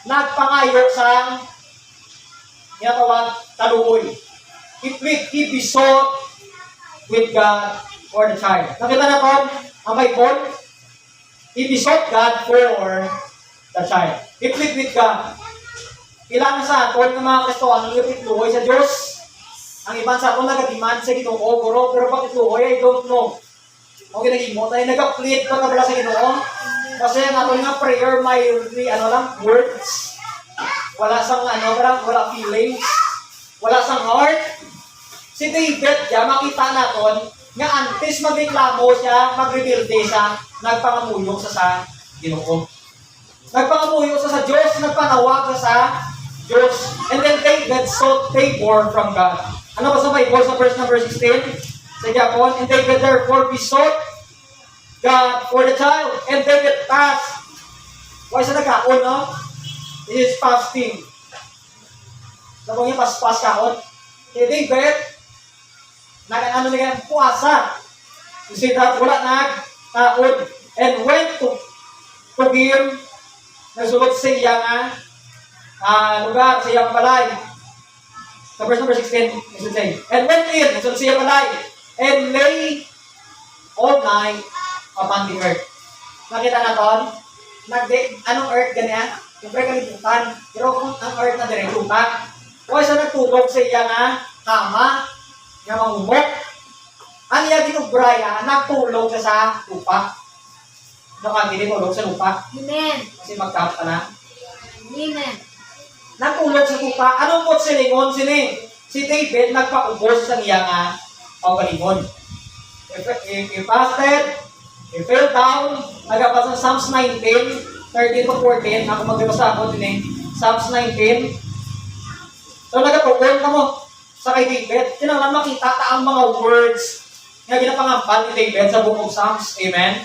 A: Nagpangayo sa ginatawag taluoy. He besought with God for the child. Nakita na po ang Bible? He besought God for the child. He plead with God. Ilan sa aton ng mga Kristohan ang ipitluhoy sa Diyos? Ang iban sa aton nag-demand sa Ginoo, pero bakit luhoy? I don't know. O ginagimot ay nag-plead pa kabala sa Ginoo. Kasi ang aton nga prayer may words. Wala sang wala feelings. Wala sang heart. Si David, makita naton nga antes magreklamo siya, magrebilde siya, nagpangamuyong sa Ginoo. Nagpangamuyong sa Diyos, nagpanawag sa Diyos. And then David sought favor from God. Ano ba sa Bible sa verse number 16? Sa Japon, and David therefore besought God for the child. And David passed. Why sa nagkaon, no? This is fasting. Sabi niya, pas kaon. Kaya David, nag-ano na puasa. You see that? Wala nag-kaon. And went to him, nagsulot sa iya lugar, sa iyang balay. Sa verse number 16, it should say, and went in, nagsulot sa iyang balay, and lay all night upon the earth. Nakita na to? Anong earth ganyan? Siyempre kalibutan. Pero kung ang earth na direktutan, o siya nagtulog sa iya kama, nga mamumok. Ang iya ginubraya, nagtulog siya sa lupa. Nakagili tulog sa lupa.
B: Amen.
A: Kasi magkap ka na.
B: Amen.
A: Nagtulog sa lupa. Anong pot silingon sini? Si David nagpaubos sa iya pagalingon. He fasted, he fell down, nagabasa sa Psalms 19, 13 to 14, ako magbasa ako din Psalms 19. So nagatugon ka mo sa kay David, kinanglan makita ta ang mga words nga ginapangampal ni David sa book of Psalms. Amen?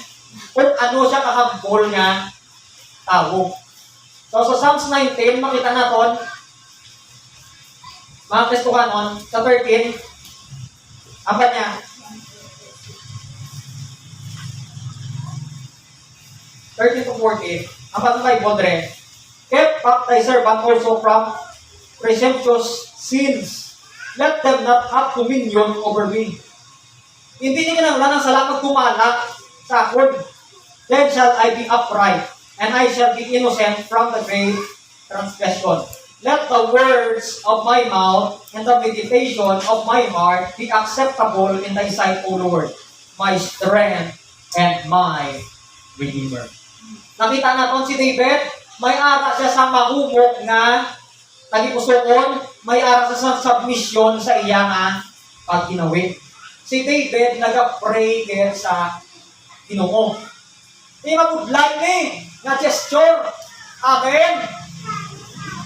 A: Kung ano siya kahambol nga tao. So sa Psalms 19, makita natin, mga Kristohanon, sa 13, apa niya? 13 to 14, ang batang Bible dre, kept back thy servant also from presumptuous sins. Let them not have dominion over me. Hindi niya kinanglan ang salamag kumalak sa akon. Then shall I be upright, and I shall be innocent from the grave transgression. Let the words of my mouth and the meditation of my heart be acceptable in thy sight, O Lord, my strength and my Redeemer. Nakita natin si David, may ara siya sa mahumok nga tagipusoon, may ara siya sa submission sa iya nga pagkinawi. Si David nag-pray din sa Ginoo. Di mabudlay ni nga gesture. Amen.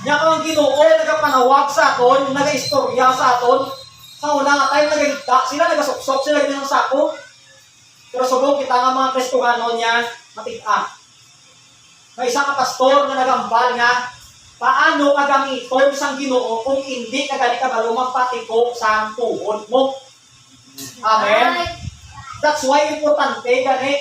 A: Nya kang Ginoo nagapanawag sa aton, nagaistorya sa aton. Sa una nga time nagagita, sila nagasuksok, sila ganyan sa sako. Pero subong kita nga mga Kristiyano niya matik-a. May isa ka pastor na nagambal nga paano ka gamiton sang Ginoo kung hindi ka gali ka balo magpatiko sa tuhod mo. Amen. That's why importante gani.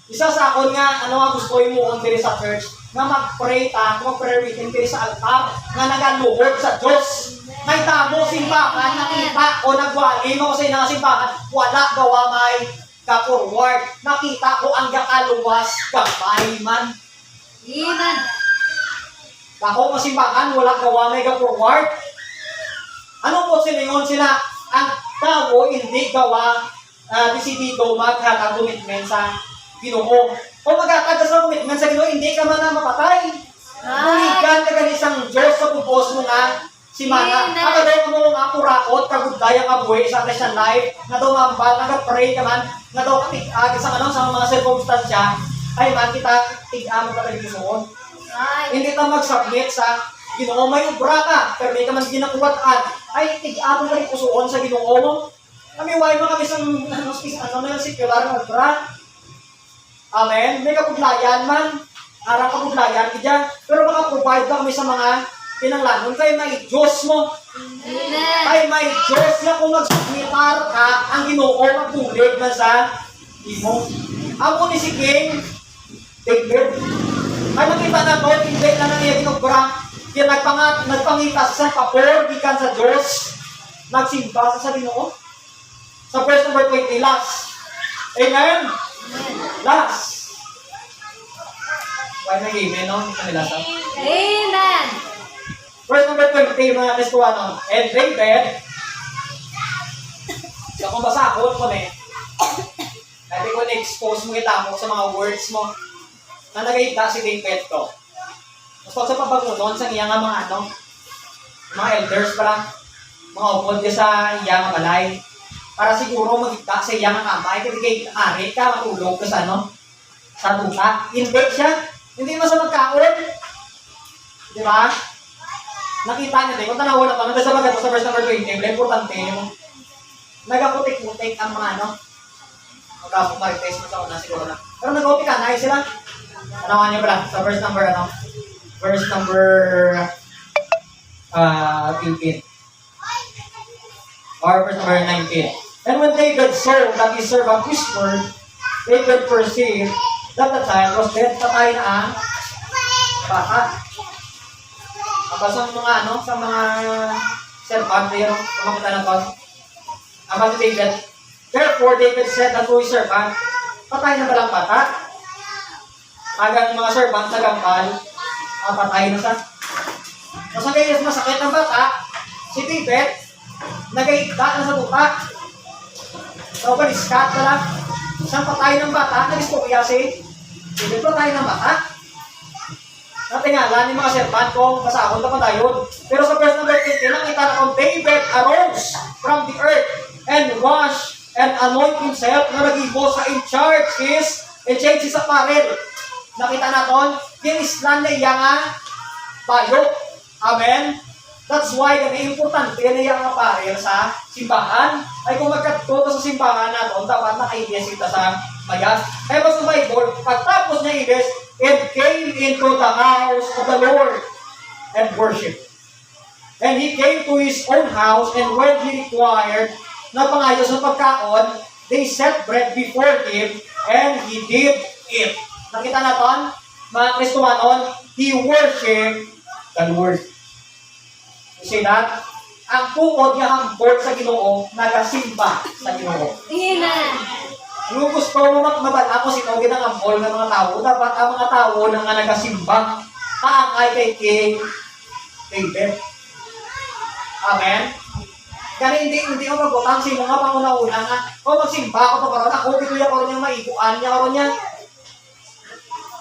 A: Isa sa akon nga ano nga gusto mo ang diri sa church nga mag-pray ta, mag-prayer meeting diri sa altar nga nagaluhod sa Dios. May tamo simbahan nakita o nagwali mo kasi nga simbahan wala gawa may ka-forward. Nakita ko ang gakaluwas gamay man.
B: Amen.
A: Ako masimbahan, walang gawa may ka-forward. Ano po silingon sila? Ang tao hindi gawa desidido maghatag commitment sa Ginoo. Kung maghatag sa commitment sa Ginoo, hindi ka man na mapatay. Buligan ka ganisang Diyos sa pupos mo nga si Mana. At daw mo nga puraot, kagudaya nga buhay sa Christian life, nga daw mambal, nag-pray ka man, nga daw katig-ag sa mga circumstansya, ay man kita tig-ag mo talagang Ginoo. Hindi ka mag-submit sa Ginoo, may ubra ka, pero hindi ka man ginakuwatan, ay tig-ag mo talagang pusoon sa Ginoo mo. Kami why mo kami sa secular na ubra. Amen. May kapuglayan man, arang kapuglayan kaya, pero maka-provide ka kami sa mga pinanglanon, kaya may Diyos mo.
B: Amen.
A: Ay may Diyos na kung mag-submitar ka, ang Ginoo magbulig na sa imo. Amo ni si King David. Ay makita na to, hindi na nangyayari ginubra. Kaya nagpangitas sa papor, gikan sa Diyos. Nagsimba sa Ginoo. Sa verse number 20, last. Amen? Last. Why may amen, no? Hindi kanila sa.
B: Amen.
A: Verse number 20, mga Kristuano. And David, so kung basa ako ko eh, hindi ko na-expose mo kita mo sa mga words mo na nagayita si David ko. Mas pag sa pabagunon sa iya nga mga mga elders pala, mga upod niya sa iya nga balay, para siguro magkita sa iya nga kamay, kasi kay ari ka, matulog ka sa sa tuta. Hindi siya, hindi mo sa magkaon. Di ba? Nakita niyo din, kung tanawa na pa, nagkasa magato sa verse number 20, importante mo. Nagaputik-putik ang mga magkapag-test mo sa una siguro na. Pero nag-utik ka, nice sila. Tanawan niyo pala, sa verse number verse number 18. Or verse number 19. And when David saw that his servant whispered, David perceived that the child was dead. Patay na ang bata. Sa mga sa mga servant, yung mga na to. Abang si David. Therefore, David said unto his servant, patay na ba lang bata? Agang mga servant sa gampal, patay na sa. Masakit masakit ang bata, si David, nagahigda na sa tuta. So, paniskat na lang. Isang patay ng bata, nag-istorya si David, patay ng bata. Natingalan ni mga servant kung masahon na pa tayo. Pero sa verse number 18, nakita na kung David arose from the earth and washed and anoint himself na nagibo sa in charge and change his apparel. Nakita natin, kinislan na iya nga bayo. Amen? That's why kami importante na iya nga apparel sa simbahan. Ay kung magkatuto sa simbahan natin, dapat nakaibes kita sa mayas. Kaya ba sa Bible, pagtapos niya ibes, and came into the house of the Lord and worshiped. And he came to his own house, and when he required na pangayos ng pagkaon, they set bread before him, and he did it. Nakita natin, mga Kristohanon, he worship the Lord. You see that? Ang tukod nga hambol sa Ginoo, nagasimba sa Ginoo.
B: Amen.
A: Kung gusto mo mabala ko sinugin ang hambol ng mga tao, dapat ang mga tao na nga nagasimba, kaangay kay King David. Amen? Kaya hindi ako magbutang sa mga panguna-una nga, kung magsimba ako pa karoon, ako bituya ko rin yung maiguan niya karoon niya.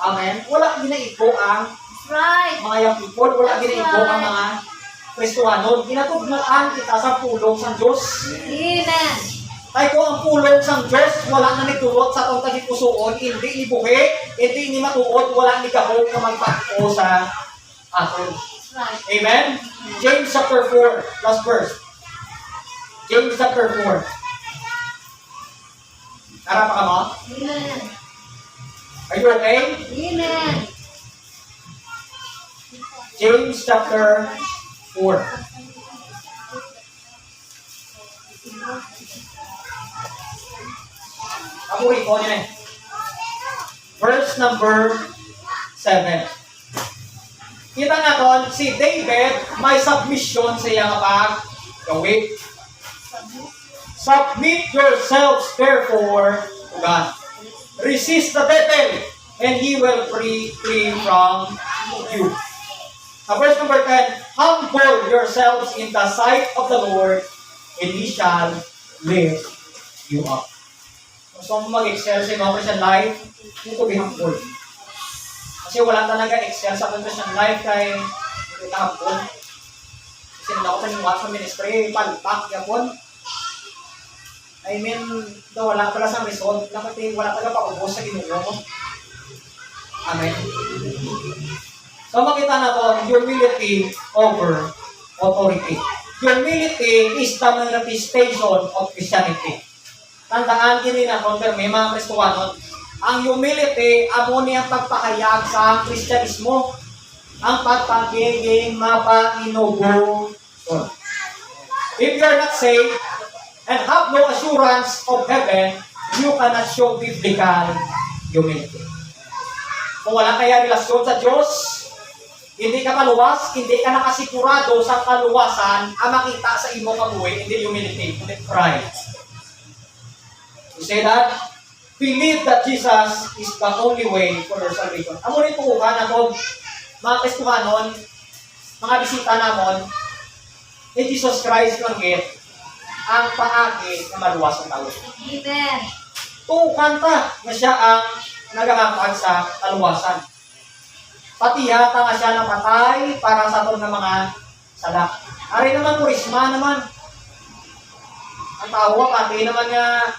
A: Amen? Wala ginaigo ang
B: That's right.
A: mga young people, wala ginaigo ang mga Kristohanon. Ginatugnuan kita sa pulong sa Diyos.
B: Amen.
A: Ay kung ang pulong sa Diyos, wala na nitulot sa itong tagipusoon, hindi ibuhi, hindi ni matuod, wala ni gahong na magpako sa atin.
B: That's right.
A: Amen? James chapter 4, last verse. James chapter 4. Harap ka mo?
B: Amen.
A: Are you okay?
B: Amen.
A: James chapter 4. Ako rin ko niya eh. Verse number 7. Kita nga doon, si David may submission sa iyang pag-gawin. Submit yourselves therefore to God. Resist the devil, and he will free from you. Verse number 10, humble yourselves in the sight of the Lord, and He shall lift you up. Gusto mo mag-excel sa mga Christian life, you to be humble. Kasi wala talaga excel sa Christian life kay hindi ka humble. Kasi nila ako paniwat sa ministry, palpak, yapon. I mean, wala pala sa result. Wala talaga paubos sa Ginoo mo. Amen. So makita na to, humility over authority. Humility is the manifestation of Christianity. Tandaan din na confirm, mga Kristohanon, ang humility, amo niyang pagpahayag sa Kristyanismo. Ang pagpagiging mapainubo. So, if you are not saved and have no assurance of heaven, you cannot show biblical humility. Kung wala kaya relasyon sa Diyos, hindi ka maluwas, hindi ka nakasigurado sa kaluwasan, ang makita sa imo kabuhay, hindi humility, kundi pride. You say that? Believe that Jesus is the only way for your salvation. Amo rin po na to, mga Kristohanon, mga bisita namon, ni Jesus Christ lang ang paagi na maluwas ng tao.
B: Amen.
A: Tukan ta na siya ang nagahangkag sa kaluwasan. Pati yata nga siya napatay para sa aton ng mga sala. Ari naman purisma naman. Ang tao pati naman nga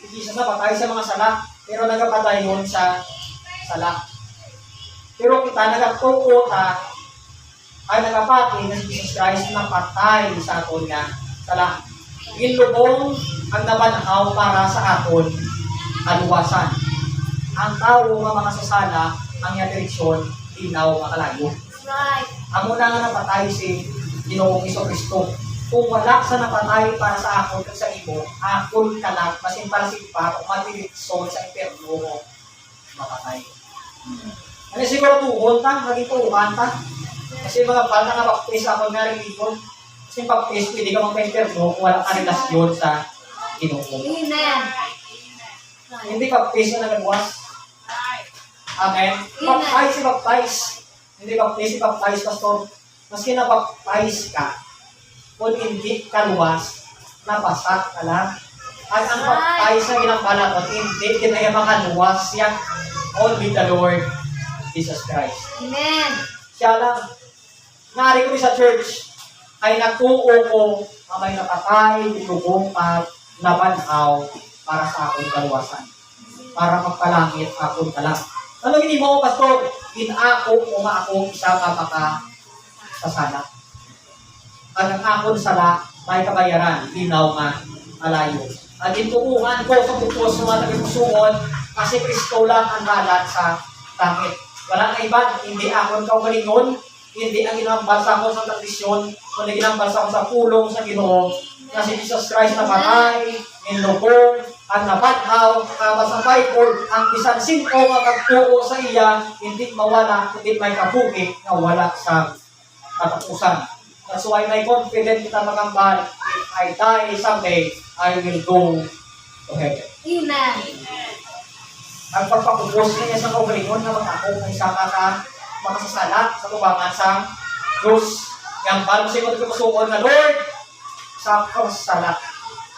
A: Jesus na patay sa mga sala, pero nagapatay yun sa sala. Pero kita nagatukuta ay nagapati na si Jesus Christ na patay sa aton nga sala. Ginlubong ang nabanhaw para sa aton kaluwasan. Ang tao nga mga sasala, ang nga direksyon, inaw makalayo.
B: That's right.
A: Amo na nga napatay si Ginoong Jesucristo. Kung wala sa napatay para sa akon kag sa imo, akon kalat masin para pa kung madirekson sa impierno mo mapatay. Ano siguro tuhon ta, maging tuhan ta. Kasi mga pal na nga baptize ako nga religion. Kasi baptize pwede ka magpa-impierno kung wala ka relasyon sa Ginoo.
B: Amen.
A: Hindi baptize na nagbuwas. Amen. Baptize si baptize. Hindi baptize si baptize, pastor. Maski na baptize ka, kung hindi ka luwas, napasat ka lang. At ang baptize na ginambala ko, hindi kinaya makaluwas yan. Only the Lord Jesus Christ.
B: Amen.
A: Siya lang. Nari ko sa church, ay nagtuo ko na may napatay, dilubong at nabanhaw para sa akong kaluwasan. Para magpalangit akong kalang. Ano hindi mo, pastor? Inako o maako isa kapaka sa sala. Ang akon sala, may kabayaran, linaw nga, alayo. At intuungan ko sa bukos ng mga tagipusuon, kasi Kristo lang ang dalat sa langit. Wala na iba, hindi akon kaugalingon, hindi ang ginambal sa ako sa tradisyon, kundi ginambal sa ako sa pulong sa Ginoo, na si Jesus Christ na patay, inlubong, ang nabathaw, kama sa Bible, ang bisan sino nga magtuo sa iya, hindi mawala, hindi may kabuhi na wala sa katapusan. That's why may confident kita magambal, if I die someday, I will go to heaven.
B: Amen.
A: Ang pagpapupos niya sa kaugalingon na mag-ako ng isa makasasala sa tubangan sa Diyos. Yang bago sa ikot kumusukon na, Lord, sa kasasala,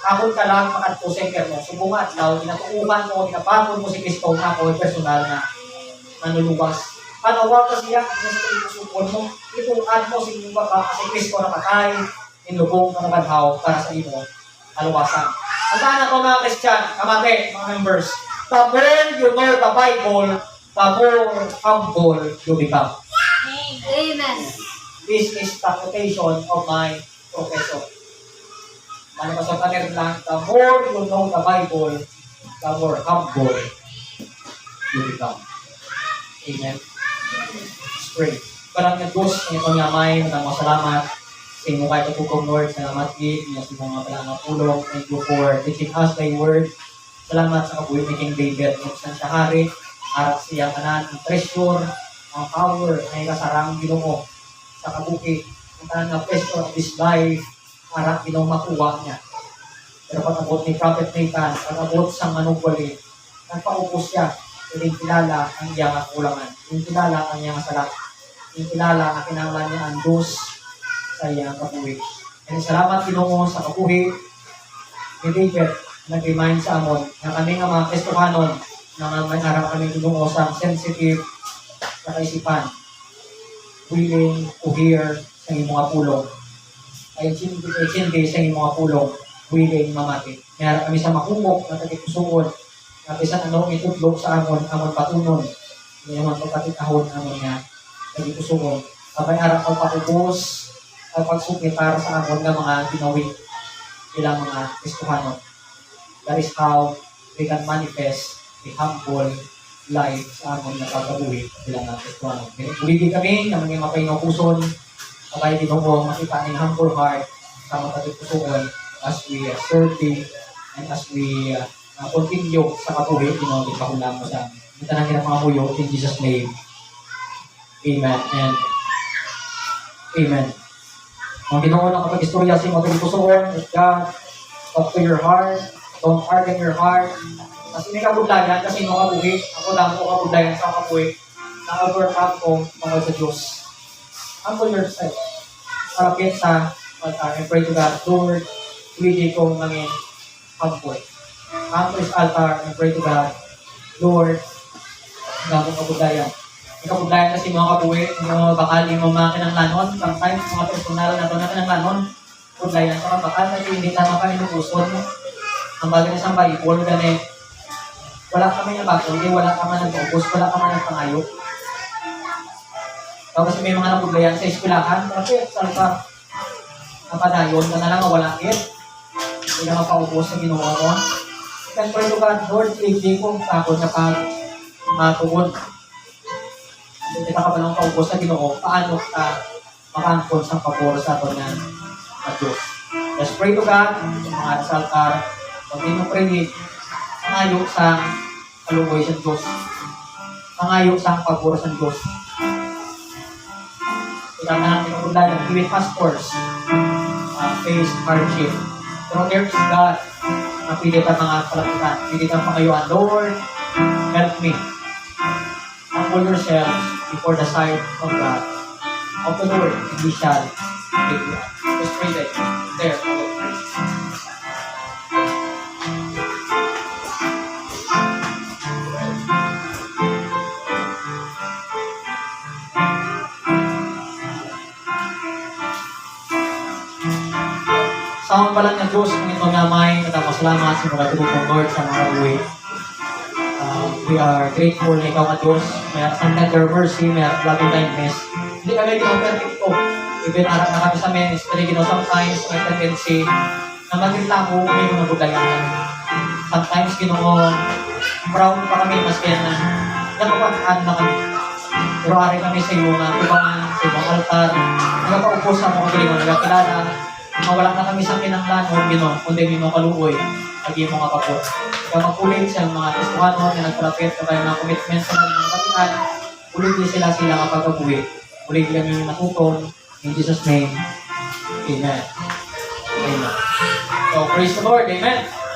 A: akon ka lang makadto sa impyerno. Subungan at law, ginatuuhan mo, ginapapon mo si Kristo na ako, personal na manuluwas. Panawag ka siya, sa kusukon mo, ituan mo si Kristo na patay, inlubong na nabadhaw para sa imo, aluwasan. Ang saan ako mga Christian, kamate, mga members, the more you know the Bible, the more humble you become.
B: Amen.
A: This is the quotation of my professor. Manipasok ka rin lang, the more you know the Bible, the more humble you become. Amen. Let's pray. Parang nga Diyos, ito nga may matang masalamat sa inyo kahit katutong Lord, salamat gid, niya sa mga palang pulong. Thank you for teaching us thy word. Salamat sa kabuhi ni King David, sa siya hari, harap siya kanan, ang treasure, ang power, ay kasarang Ginoo sa kabuhi, ang kanan na treasure of this life, harap Ginoo makuha niya. Pero pag-abot ni Prophet Nathan, pag-abot sa manugwali, nagpaupos siya, hindi kilala ang iyang kulangan, hindi kilala ang iyang salat, hindi kilala ang kinahanglan niya ang Diyos sa iyang kabuhi. And salamat Ginoo sa kabuhi ni David, nag-remind sa amon na kami nga mga Kristohanon na may araw kami Ginoo sa sensitive sa kaisipan, willing to hear sa iyong mga pulong, ay chindi sa iyong mga pulong, willing mamati. Mayroon kami sa makumok na tagikusuon, na bisan anong itudlog sa amon patunon, yung mga pagkatitahon amon nga tagikusuon. Kapag araw ang patubos, ang pagsukli para sa amon nga mga ginawi bilang mga Kristohanon. That is how we can manifest the humble life sa amon na pagkabuhi bilang mga Kristohanon. Buligid kami na mga mapayong puson, kapag Ginoo makita ng humble heart sa mga tagikusuon as we serving and as we continue sa kabuhi, Ginoo, ipakulang mo sa amin. Ito na ng mga huyo in Jesus' name. Amen and Amen. Ang Ginoo na kapag istorya sa mga tagikusuon, God, talk to your heart, don't harden your heart. Kasi may kabudlayan, kasi mga kabuhi, ako lang po kabudlayan sa kabuhi, na-overcome ko tungkol sa Diyos. Humble yourself. Malapit sa altar and pray to God, Lord, hindi ko maging humble. Come to His altar and pray to God, Lord, hindi ko kabudlayan. May kabudlayan kasi mga kabuhi, yung bakal, yung mga kinanglanon, sometimes mga personal na ito na kinanglanon, kabudlayan sa bakal, kasi hindi tama pa inupuson. Ang bagay na sa Bible, gani, wala kami ng bago, hindi, wala kami ng focus, wala kami ng pangayo. Kasi may mga nabuglayan sa eskwelahan, kasi salpa, napadayon ka na lang, wala it. Hindi na mapaubos sa Ginoo mo. Then pray to God, Lord, hindi ko takot na pag matugon. Hindi ka pa lang paubos sa Ginoo, paano ka makaangkon sa pabor sa ato ng Diyos. Let's pray to God, mga saltar, pag pray, pangayo sa kalugoy sa Diyos. Pangayo sa pabor sa Diyos. Kailangan natin ang paglalang, even pastors, face hardship. Pero there is God na pili pa mga kalapitan. Pili ka pangayuan, Lord, help me. Humble yourselves before the sight of God. Of the Lord, and He shall give you up. Just pray that. There, I will pray. Sa palang ng Diyos, kung ito nga may nagpapasalamat sa mga tulong Lord sa mga buhay. We are grateful na ikaw nga Diyos. May ang tender mercy, may loving kindness. Hindi kami ginoo perfecto. Even harap na kami sa ministry, ginoo sometimes may tendency na magreklamo may mga budayan. Sometimes ginoo proud pa kami mas kaya na napapataan na kami. Pero ari kami sa iyo nga tubangan, sa ibang altar, nagpaupo sa mga galingon, nagkakilala, Mawala na kami sa kinanglan o Ginoo, kundi mo kaluoy, agi mo nga kapot. Kaya makulit sa mga Kristohano na nagprapit sa kaya mga commitment sa mga kapitan, ulit din sila nga pagkabuhi. Ulit kami natuton, in Jesus' name, Amen. Amen. So, praise the Lord, Amen.